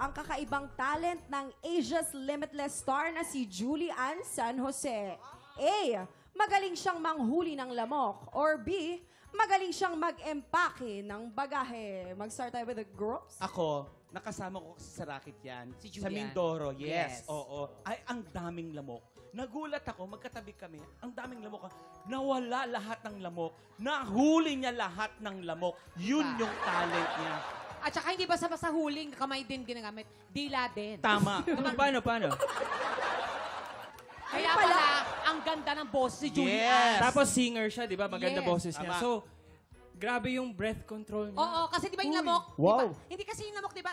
ang kakaibang talent ng Asia's Limitless star na si Julie Ann San Jose? A. Magaling siyang manghuli ng lamok. Or B. Magaling siyang mag-empake ng bagahe. Mag-start tayo with the girls. Ako, nakasama ko sa racket yan. Si Sa Julian. Mindoro, yes. Yes. Oo. Ay, ang daming lamok. Nagulat ako, magkatabi kami, ang daming lamok. Nawala lahat ng lamok. Nahuli niya lahat ng lamok. Yun yung talent niya. At saka hindi basta-basta huling, kamay din ginagamit. Dila din. Tama. Paano? Kaya pala, ang ganda ng boss si Julian. Yes. Tapos singer siya, di ba? Maganda Yes. boses niya. Tama. So, grabe yung breath control niya. Oo, kasi di ba yung lamok? Wow. Diba, hindi kasi yung lamok, di ba?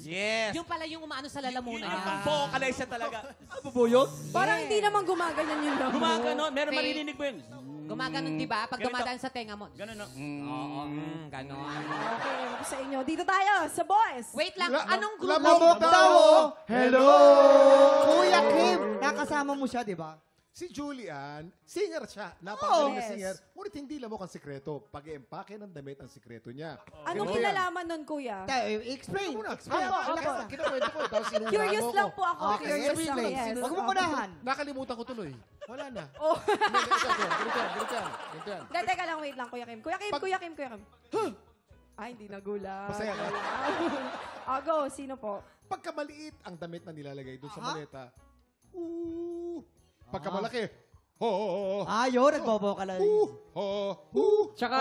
Yes. Yung pala yung umaano sa lalamunan. Yun yung vocalize siya talaga. Ano po yun? Parang hindi naman gumaganyan yung lamok. Gumaganon. Meron Okay. maririnig mo yun. Gumaganon, di ba? Pag Ganito. dumadaan sa tenga mo. Ganon, no? Oo, ganon. Okay, ako sa inyo. Dito tayo, sa boys. Wait lang, anong grupo? Lamok daw! Hello! Kuya Kim, nakasama mo siya, di ba? Si Julian, singer siya. Napakagaling na Yes. singer. Ngunit hindi lamok ang sikreto. Pag-empake ng damit ang sikreto niya. Anong Ganito yan. kinalaman nun, kuya? Explain. Muna, Kinakwento ko. Tapos sinuhulaan Curious mo lang ko. po ako. Okay, Curious lang, explain. yes. Huwag mo kunahan. Nakalimutan ko tuloy. Wala na. Oh. Ganito yan. Teka lang, wait lang, Kuya Kim. Kuya Kim. Ay, hindi nagulat. Masaya ka? Go, sino po? Pagka maliit ang damit na nilalagay doon sa maleta, pagka malaki, Yun, nagbobo ka lang. Tsaka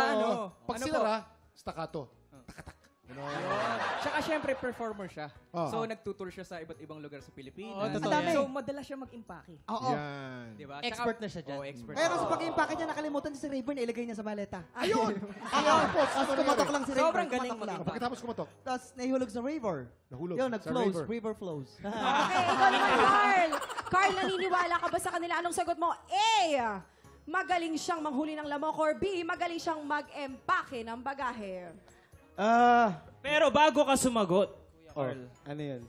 Pag ano sinara, staccato. Takatak. Tsaka syempre performer siya. Oo. So nagtutour siya sa iba't ibang lugar sa Pilipinas. Oo, totoo yan. So madalas siya mag-impake. Oo. Yan. Diba? Expert na siya dyan. Oo, expert. Pero sa pag-impake niya, nakalimutan niya si Rayburn, ilagay niya sa maleta. Ayun! Tapos kumatok lang si Rayburn. Sobrang galing kumatok lang. Pagkatapos kumatok, Tapos nahihulog sa river. nahulog. Yun, sa nag-flows. river. River flows. Okay, ikaw naman, Carl. Carl, naniniwala ka ba sa kanila? Anong sagot mo? A. Magaling siyang manghuli ng lamok. Or B. Magaling siyang mag-empake ng bagahe. Pero bago ka sumagot, Kuya Carl, Ano yun?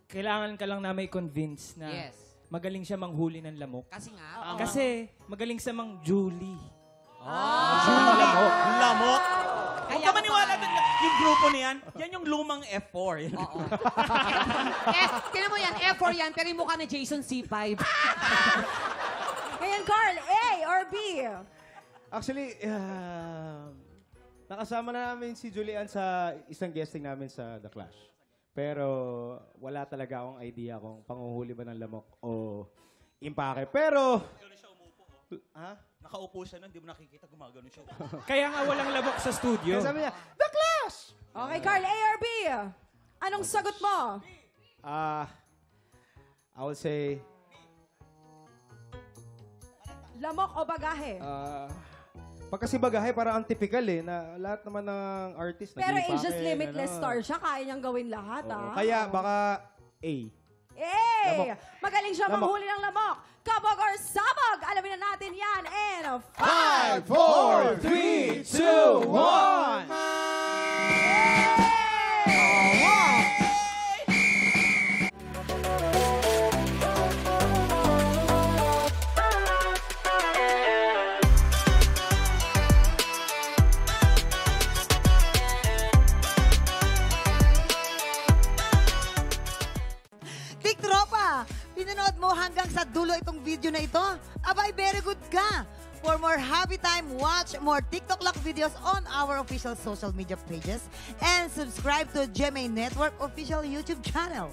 kailangan ka lang na may convince na Yes. magaling siya manghuli ng lamok. Kasi nga. Kasi magaling sa mang Julie. Lamok. Huwag Kaya ka maniwala dun. Yung grupo niyan, yan yung lumang F4. Oo. Tingnan mo yan, F4 yan, pero yung mukha ni Jason C5. Ngayon, Carl, A or B? Actually, nakasama na namin si Julian sa isang guesting namin sa The Clash. Pero wala talaga akong idea kung panguhuli ba ng lamok o impake. Pero... Ha? Nakaupo siya nun, hindi mo nakikita, gumagano siya. Kaya nga walang lamok sa studio. Kaya sabi niya, The Clash! Okay, Carl, A or B? Anong sagot mo? I would say... Lamok o bagahe? Pag kasi bagahe, parang ang typical na lahat naman ng artist Pero nag-impake, Asia's Limitless ano. star siya. Kaya niyang gawin lahat, Oo. ah. Kaya baka A. Eh! Lamok. Magaling siya Lamok. manghuli ng lamok. Kabog or sabog? Alamin na natin yan in 5, 4, 3, 2, 1! Big Tropa, pinanood mo hanggang sa dulo itong video na ito? Abay, very good ka! For more happy time, watch more TikTok Lock videos on our official social media pages and subscribe to GMA Network official YouTube channel.